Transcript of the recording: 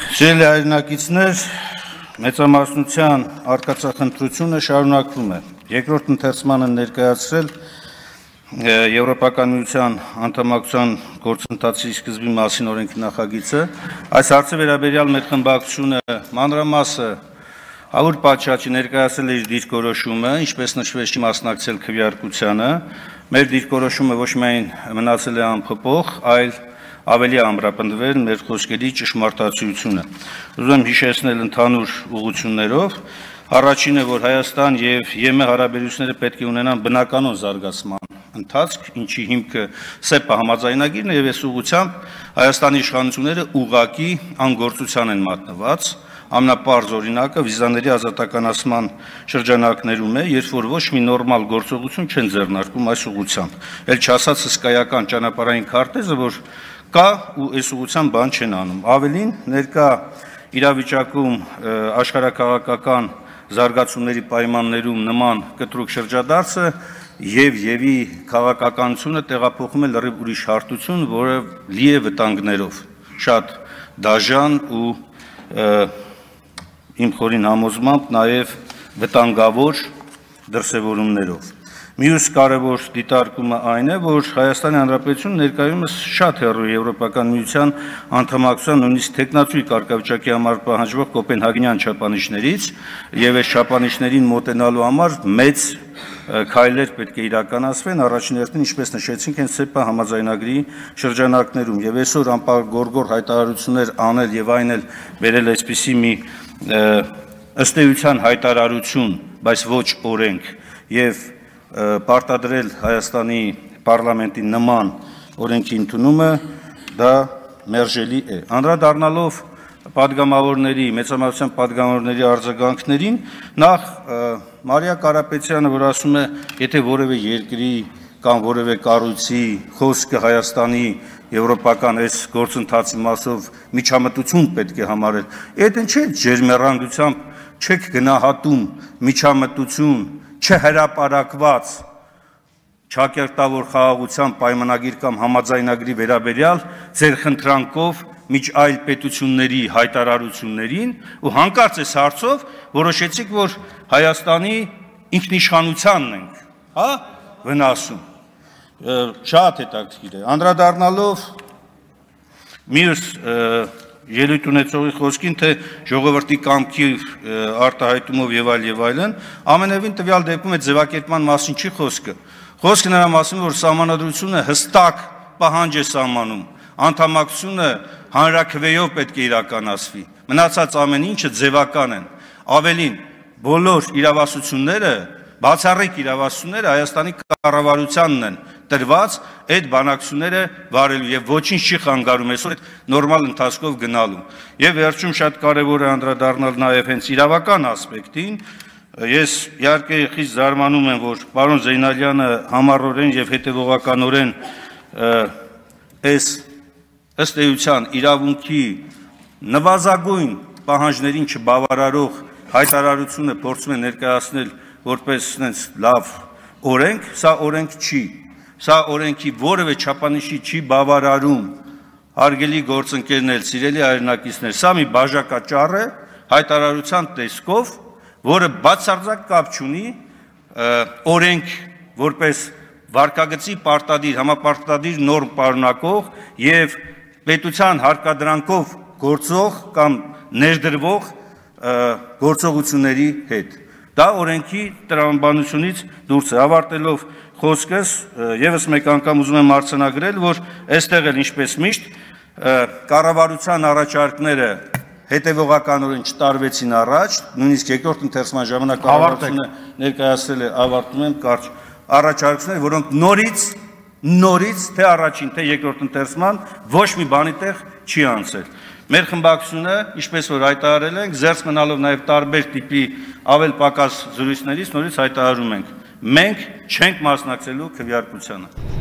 Սիրելի հայրենակիցներ, մեծամասնության արկածախնդրությունը շարունակվում է։ Երկրորդ ընթերցմանը ներկայացրել Եվրոպական միության անդամակցության գործընթացի սկզբի մասին օրենքի նախագիծը։ Այս հարցը վերաբերյալ մեր խմբակցությունը մանրամասը Ավուր Պաչաչի ներկայացել է իր դիրքորոշումը, ինչպես նշվեց, չի մասնակցել քվեարկությանը։ Մեր դիրքորոշումը ոչ միայն մնացել է անփոփոխ, այլ ավելի ամրապնդվել մեր խոսքերի ճշմարտացիությունը։ Ուզում եմ հիշեցնել ընդհանուր ուղղություններով։ Առաջինը, որ Հայաստան եւ ԵՄ հարաբերությունները պետք է ունենան բնականon զարգացման ընթացք, ինչի հիմքը ՍԵՊԱ համաձայնագիրն է եւ այս ուղղությամբ Հայաստանի իշխանությունները ուղղակի անգործության են մատնված։ Ամենապարզ օրինակը վիզաների ազատականացման շրջանակներում է, երբ որ ոչ մի նորմալ գործողություն չեն ձեռնարկում այս ուղղությամբ։ Էլ չասած հսկայական ճանապարհային քարտեզը, որ կա ու այս ուղղությամբ բան չեն անում։ Ավելին, ներկա իրավիճակում աշխարհաքաղաքական զարգացումների պայմաններում նման կտրուկ շրջադարձը եւ քաղաքականությունը տեղափոխում է լրիվ ուրիշ հարթություն, որը լի է վտանգներով, շատ դաժան ու իմ խորին համոզմամբ նաև վտանգավոր դրսևորումներով։ Մյուս կարևոր դիտարկումը այն է, որ Հայաստանի Հանրապետությունը ներկայումս շատ հեռու է Եվրոպական միության անդամակցության նույնիսկ տեխնացուի կարգավիճակի համար պահանջվող կոպենհագենյան չափանիշներից եւ այս չափանիշներին մոտենալու համար մեծ քայլեր պետք է իրականացվեն, առաջին հերթին, ինչպես նշեցինք, հենց ՍԵՊԱ համաձայնագրի շրջանակներում եւ այսօր անպայման հայտարարություններ անել եւ այն էլ վերել այսպիսի մի ըստ էության հայտարարություն, բայց ոչ օրենք եւ պարտադրել Հայաստանի պարլամենտի նման օրենքի ընդունումը դա մերժելի է։ Անդրադառնալով պատգամավորների, մեծամասնության պատգամավորների արձագանքներին, նախ Մարիա Կարապետյանը, որ ասում է, եթե որևէ երկրի կամ որևէ կառույցի խոսքը Հայաստանի եվրոպական այս գործընթացի մասով միջամտություն պետք է համարել, այդ ինչ է ջերմեռանդությամբ չեք գնահատում միջամտություն չհրապարակված ճակերտավոր խաղաղության պայմանագիր կամ համաձայնագրի վերաբերյալ ձեր խնդրանքով միջ այլ պետությունների հայտարարություններին ու հանկարծ այս հարցով որոշեցիք, որ Հայաստանի ինքնիշխանությանն ենք, վնասում։ Շատ հետաքրքիր է։ Անդրադառնալով մյուս ելույթ ունեցողի խոսքին, թե ժողովրդի կամքի արտահայտումով եւ այլն, ամենևին տվյալ դեպքում այդ ձևակերպման մասին չի խոսքը։ Խոսքը նրա մասին, որ սահմանադրությունը հստակ պահանջ է սահմանում, անդամակցությունը հանրաքվեով պետք է իրականացվի, մնացած ամեն ինչը ձևական են։ Ավելին, բոլոր իրավասությունները, բացառիկ իրավասությունները Հայաստանի կառավարությանն են տրված այդ բանակցությունները վարելու եւ ոչինչ չի խանգարում այսօր այդ նորմալ ընթացքով գնալու։ Եվ վերջում շատ կարեւոր է անդրադառնալ նաեւ հենց իրավական ասպեկտին։ Ես իհարկե խիստ զարմանում եմ, որ պարոն Զեյնալյանը համառորեն եւ հետեւողականորեն այս ըստ էության իրավունքի նվազագույն պահանջներին չբավարարող հայտարարությունը փորձում է ներկայացնել որպես sense լավ օրենք, սա օրենք չի, սա օրենքի որևէ չափանիշի չի բավարարում, հարգելի գործընկերներ, սիրելի հայրենակիցներ, սա մի բաժակաճառ է հայտարարության տեսքով, որը բացարձակ կապ չունի օրենք որպես վարկագծի պարտադիր, համապարտադիր նորմ պարունակող եւ պետության հարկադրանքով գործող կամ ներդրվող գործողությունների հետ։ Դա օրենքի տրամաբանությունից դուրս է։ Ավարտելով խոսքս, եւս մեկ անգամ ուզում եմ արձանագրել, որ այստեղ էլ ինչպես միշտ կառավարության առաջարկները հետևողականորեն չտարվեցին առաջ, նույնիսկ երկրորդ ընթերցման ժամանակ կառավարությունը ներկայացրել է, ավարտում եմ կարճ առաջարկություններ, որոնք նորից թե առաջին, թե երկրորդ ընթերցման ոչ մի բանի տեղ չի անցել։ Մեր խմբակցությունը, ինչպես որ հայտարարել ենք, զերծ մնալով նաև տարբեր տիպի ավել պակաս զրույցներից նորից հայտարարում ենք. մենք չենք մասնակցելու քվեարկությանը։